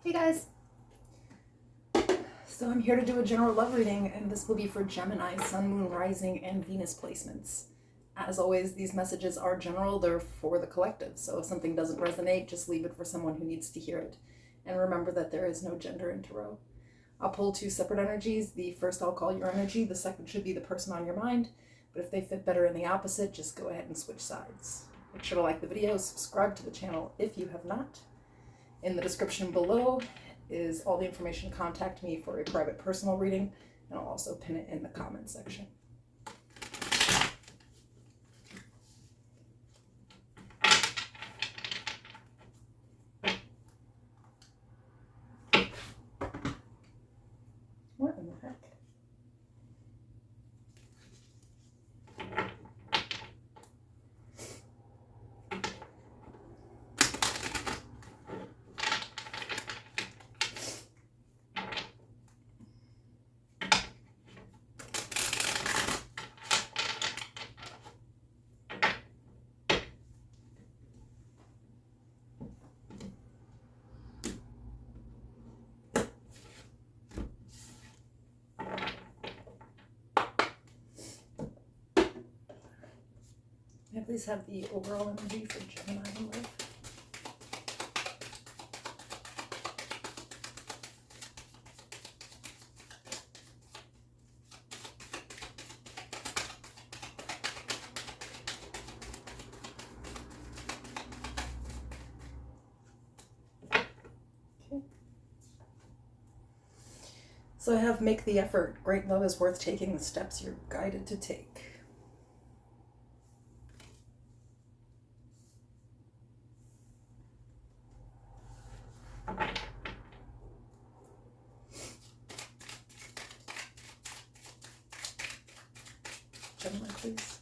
Hey guys! So I'm here to do a general love reading, and this will be for Gemini, Sun, Moon, Rising, and Venus placements. As always, these messages are general, they're for the collective, so if something doesn't resonate, just leave it for someone who needs to hear it. And remember that there is no gender in tarot. I'll pull two separate energies. The first I'll call your energy, the second should be the person on your mind, but if they fit better in the opposite, just go ahead and switch sides. Make sure to like the video, subscribe to the channel if you have not. In the description below is all the information to contact me for a private personal reading, and I'll also pin it in the comment section. What in the heck? May I please have the overall energy for Gemini Love? Okay. So I have make the effort. Great love is worth taking the steps you're guided to take. Gemini, please.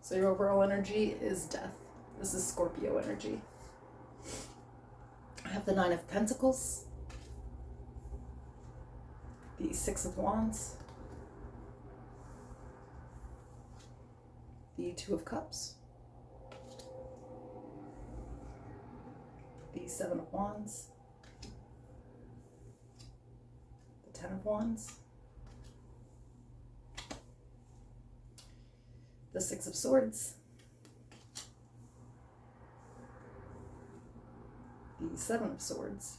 So your overall energy is death. This is Scorpio energy. I have the Nine of Pentacles, the Six of Wands, the Two of Cups, the Seven of Wands, the Ten of Wands, the Six of Swords, the Seven of Swords,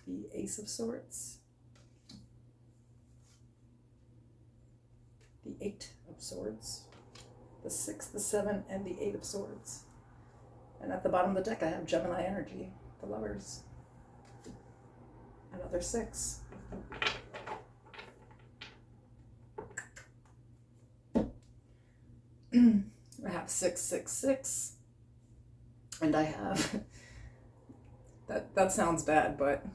the Ace of Swords, the Eight of Swords, the Six, the Seven, and the Eight of Swords. And at the bottom of the deck I have Gemini energy, the Lovers, another six. I have 666, and I have that sounds bad, but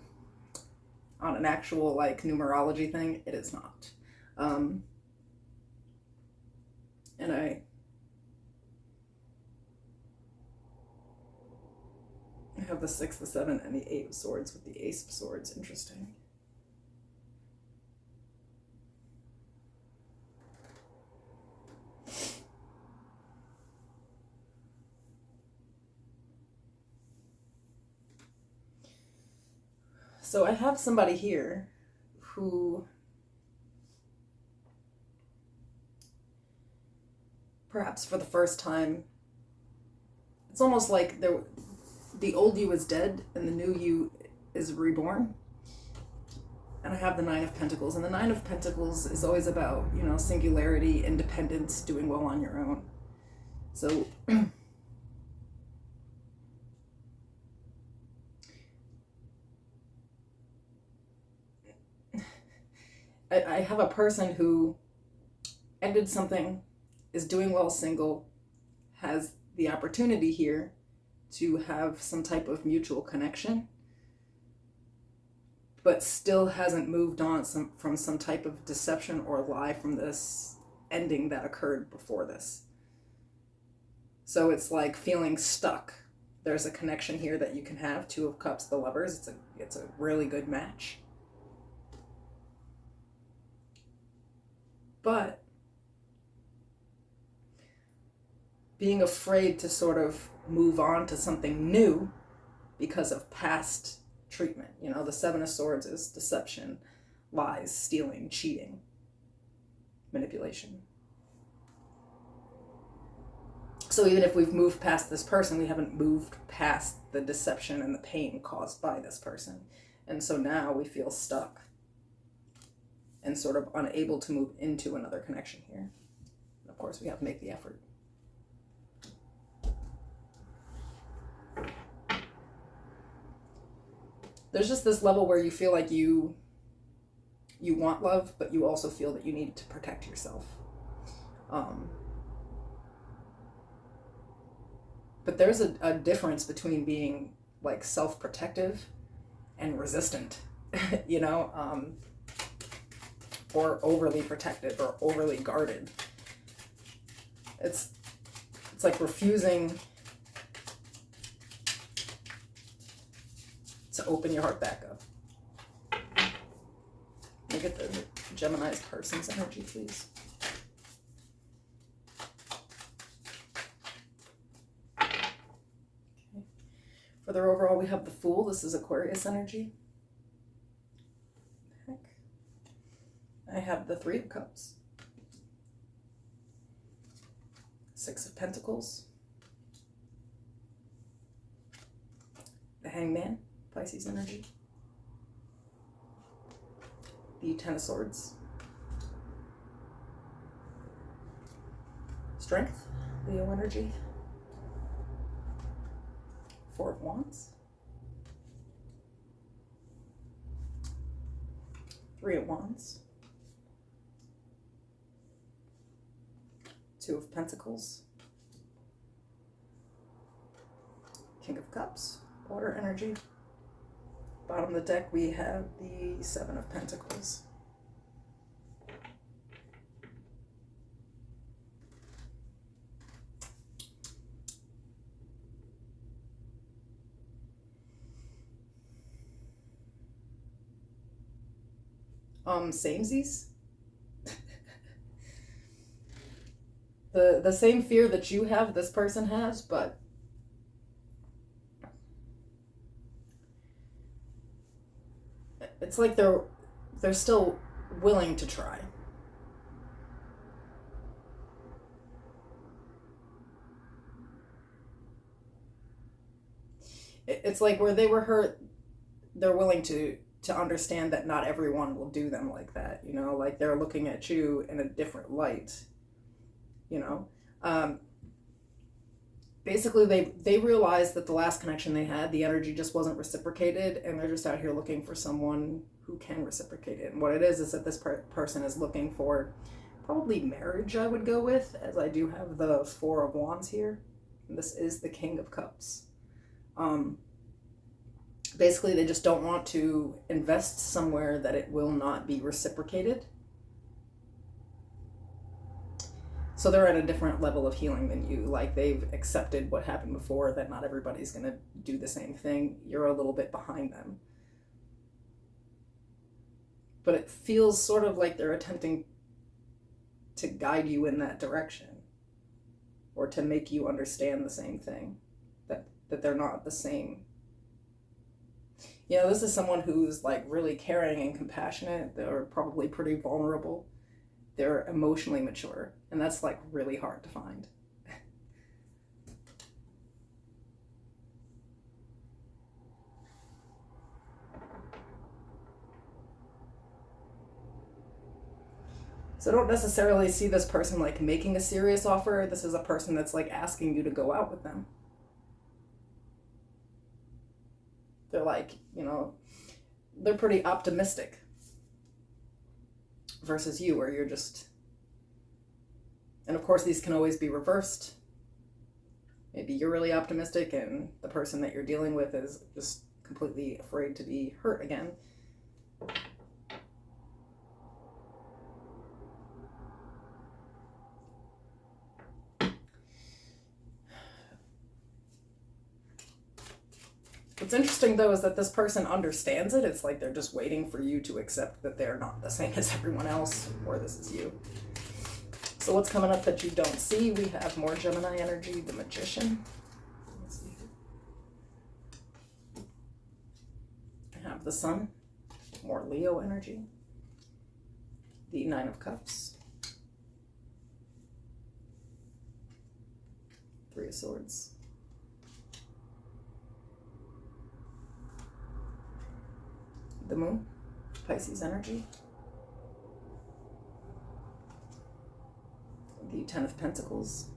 on an actual like numerology thing, it is not. And I have the 6, the 7, and the 8 of Swords with the Ace of Swords. Interesting. So I have somebody here who perhaps for the first time, it's almost like the old you is dead and the new you is reborn. And I have the Nine of Pentacles, and the Nine of Pentacles is always about, you know, singularity, independence, doing well on your own. So I have a person who ended something, is doing well single, has the opportunity here to have some type of mutual connection, but still hasn't moved on from some type of deception or lie from this ending that occurred before this. So it's like feeling stuck. There's a connection here that you can have. Two of Cups, the Lovers. It's a really good match. But being afraid to sort of move on to something new because of past treatment. You know, the Seven of Swords is deception, lies, stealing, cheating, manipulation. So even if we've moved past this person, we haven't moved past the deception and the pain caused by this person. And so now we feel stuck and sort of unable to move into another connection here. And of course, we have to make the effort. There's just this level where you feel like you want love, but you also feel that you need to protect yourself. But there's a difference between being like self-protective and resistant, you know, or overly protective or overly guarded. It's like refusing to open your heart back up. Let me get the Gemini's person's energy, please. For their overall, we have the Fool. This is Aquarius energy. Heck. I have the Three of Cups. Six of Pentacles. The Hangman, Pisces energy. The Ten of Swords. Strength, Leo energy. Four of Wands. Three of Wands. Two of Pentacles. King of Cups, water energy. Bottom of the deck, we have the Seven of Pentacles. Samesies. The same fear that you have, this person has, but it's like they're still willing to try. It's like where they were hurt, they're willing to understand that not everyone will do them like that, you know, like they're looking at you in a different light, you know. Basically they realized that the last connection they had, the energy just wasn't reciprocated, and they're just out here looking for someone who can reciprocate it. And what it is that this person is looking for probably marriage, I would go with, as I do have the Four of Wands here. And this is the King of Cups. Basically, they just don't want to invest somewhere that it will not be reciprocated. So they're at a different level of healing than you. Like, they've accepted what happened before, that not everybody's going to do the same thing. You're a little bit behind them. But it feels sort of like they're attempting to guide you in that direction, or to make you understand the same thing, that they're not the same. You know, this is someone who's like really caring and compassionate. They're probably pretty vulnerable. They're emotionally mature, and that's like really hard to find. So I don't necessarily see this person like making a serious offer. This is a person that's like asking you to go out with them. They're like, you know, they're pretty optimistic versus you, where you're just, and of course these can always be reversed. Maybe you're really optimistic and the person that you're dealing with is just completely afraid to be hurt again. What's interesting though is that this person understands it. It's like they're just waiting for you to accept that they're not the same as everyone else, or this is you. So what's coming up that you don't see? We have more Gemini energy, the Magician. Let's see. I have the Sun, more Leo energy. The Nine of Cups. Three of Swords. The Moon, Pisces energy. The Ten of Pentacles.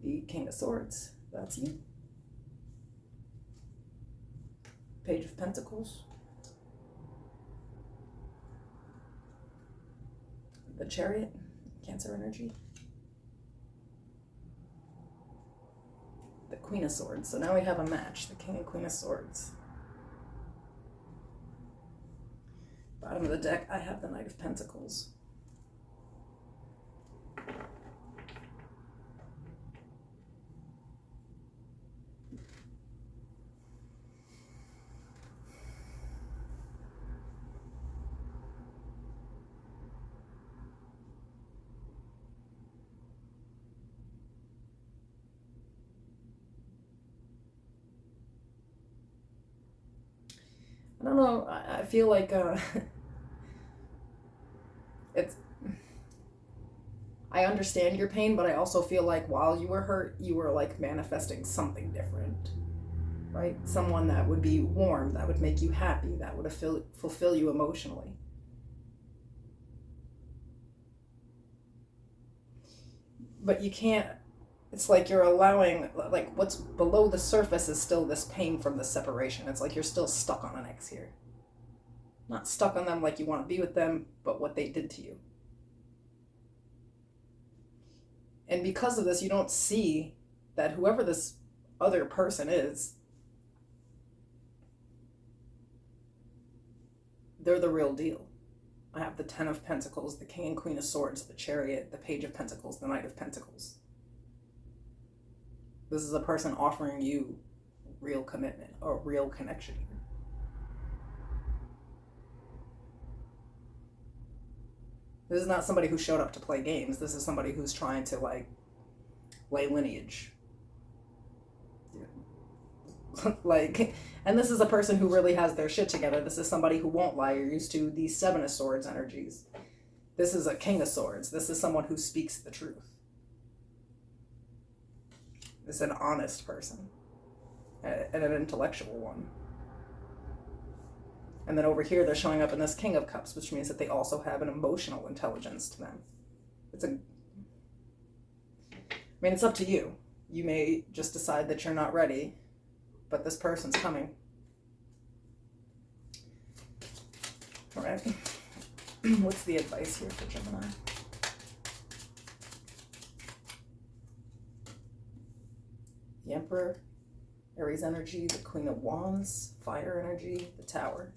The King of Swords, that's you. Page of Pentacles. The Chariot, Cancer energy. The Queen of Swords. So now we have a match, the King and Queen of Swords. Bottom of the deck, I have the Knight of Pentacles. I don't know, I feel like it's, I understand your pain, but I also feel like while you were hurt, you were like manifesting something different, right? Someone that would be warm, that would make you happy, that would fulfill you emotionally. But you can't, it's like you're allowing, like what's below the surface is still this pain from the separation. It's like you're still stuck on an ex here. Not stuck on them like you want to be with them, but what they did to you. And because of this, you don't see that whoever this other person is, they're the real deal. I have the Ten of Pentacles, the King and Queen of Swords, the Chariot, the Page of Pentacles, the Knight of Pentacles. This is a person offering you real commitment or real connection here. This is not somebody who showed up to play games. This is somebody who's trying to like lay lineage. Like, and this is a person who really has their shit together. This is somebody who won't lie. You're used to these Seven of Swords energies. This is a King of Swords. This is someone who speaks the truth. This is an honest person and an intellectual one. And then over here, they're showing up in this King of Cups, which means that they also have an emotional intelligence to them. It's up to you. You may just decide that you're not ready, but this person's coming. All right. What's the advice here for Gemini? The Emperor, Aries energy, the Queen of Wands, fire energy, the Tower.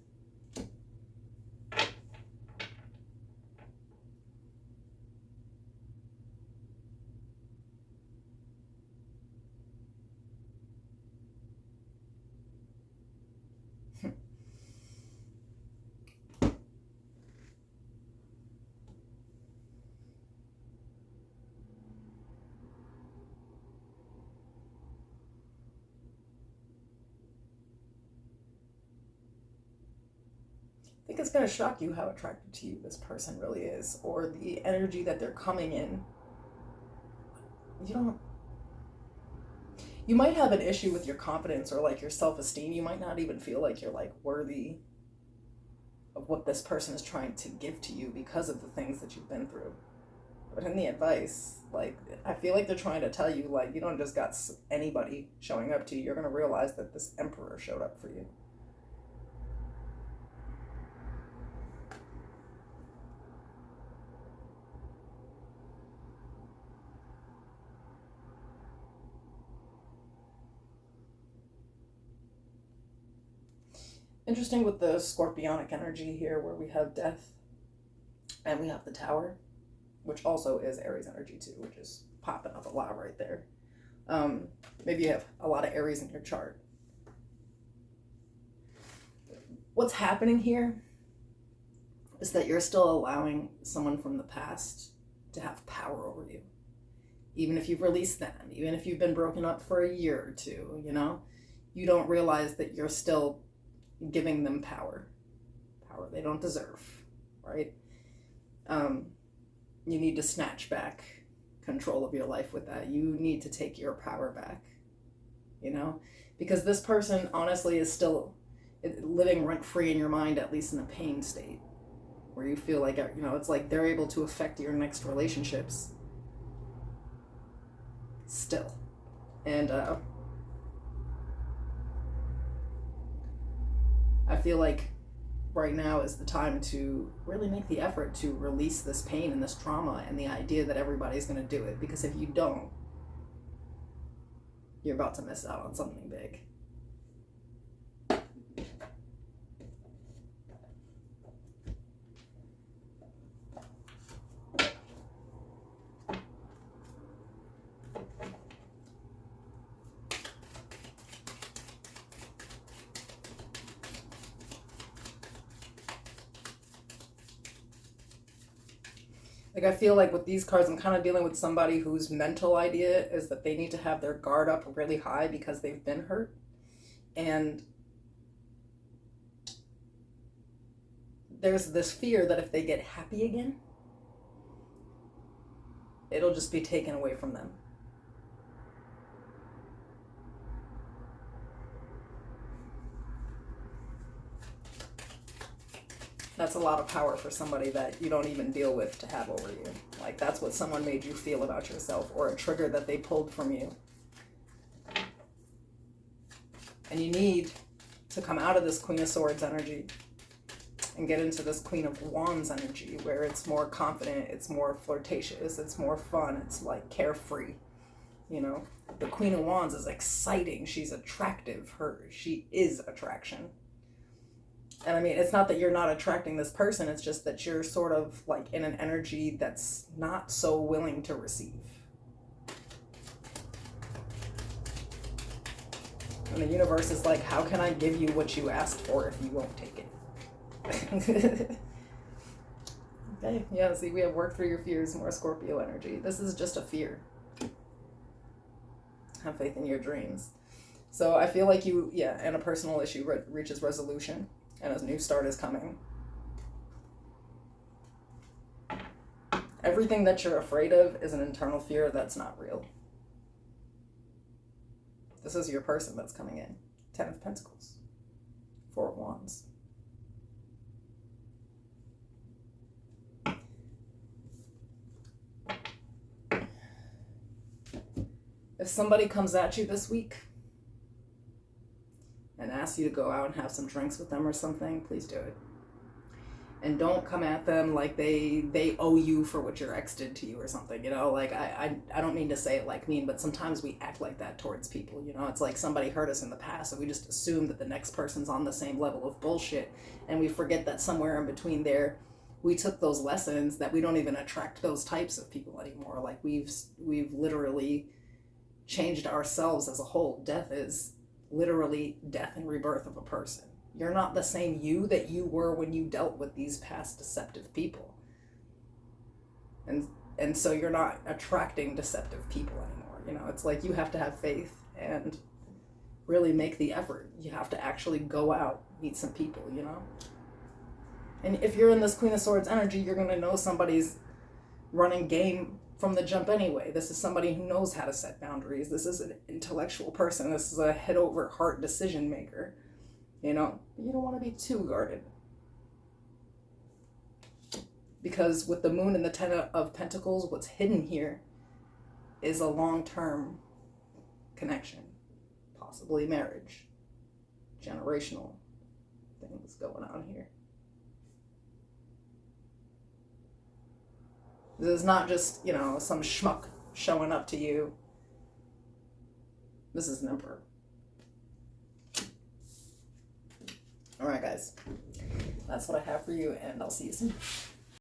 I think it's going to shock you how attracted to you this person really is, or the energy that they're coming in. You might have an issue with your confidence or like your self-esteem. You might not even feel like you're like worthy of what this person is trying to give to you because of the things that you've been through. But in the advice, like, I feel like they're trying to tell you, like, you don't just got anybody showing up to you. You're going to realize that this Emperor showed up for you. Interesting with the scorpionic energy here, where we have death and we have the Tower, which also is Aries energy too, which is popping up a lot right there. Maybe you have a lot of Aries in your chart. What's happening here is that you're still allowing someone from the past to have power over you. Even if you've released them, even if you've been broken up for a year or two, you know, you don't realize that you're still giving them power they don't deserve, right? You need to snatch back control of your life with that. You need to take your power back, you know, because this person honestly is still living rent-free in your mind, at least in a pain state, where you feel like, you know, it's like they're able to affect your next relationships still. And I feel like right now is the time to really make the effort to release this pain and this trauma and the idea that everybody's going to do it, because if you don't, you're about to miss out on something big. Like, I feel like with these cards, I'm kind of dealing with somebody whose mental idea is that they need to have their guard up really high because they've been hurt. And there's this fear that if they get happy again, it'll just be taken away from them. That's a lot of power for somebody that you don't even deal with to have over you. Like, that's what someone made you feel about yourself, or a trigger that they pulled from you. And you need to come out of this Queen of Swords energy and get into this Queen of Wands energy, where it's more confident, it's more flirtatious, it's more fun, it's like carefree. You know, the Queen of Wands is exciting, she's attractive, she is attraction. And I mean, it's not that you're not attracting this person, it's just that you're sort of like in an energy that's not so willing to receive. And the universe is like, how can I give you what you asked for if you won't take it? Okay, yeah, see, we have worked through your fears, more Scorpio energy. This is just a fear. Have faith in your dreams. So I feel like you, and a personal issue reaches resolution. And a new start is coming. Everything that you're afraid of is an internal fear that's not real. This is your person that's coming in. 10 of Pentacles. 4 of Wands. If somebody comes at you this week and asks you to go out and have some drinks with them or something, please do it. And don't come at them like they owe you for what your ex did to you or something, you know? Like, I don't mean to say it like mean, but sometimes we act like that towards people, you know? It's like somebody hurt us in the past, and we just assume that the next person's on the same level of bullshit, and we forget that somewhere in between there, we took those lessons, that we don't even attract those types of people anymore. Like, we've literally changed ourselves as a whole. Death is literally death and rebirth of a person. You're not the same you that you were when you dealt with these past deceptive people. And so you're not attracting deceptive people anymore. You know, it's like you have to have faith and really make the effort. You have to actually go out, meet some people, you know? And if you're in this Queen of Swords energy, you're going to know somebody's running game from the jump anyway. This is somebody who knows how to set boundaries. This is an intellectual person. This is a head over heart decision maker. You know, you don't want to be too guarded. Because with the moon and the 10 of Pentacles, what's hidden here is a long-term connection. Possibly marriage. Generational things going on here. This is not just, you know, some schmuck showing up to you. This is an emperor. All right, guys. That's what I have for you, and I'll see you soon.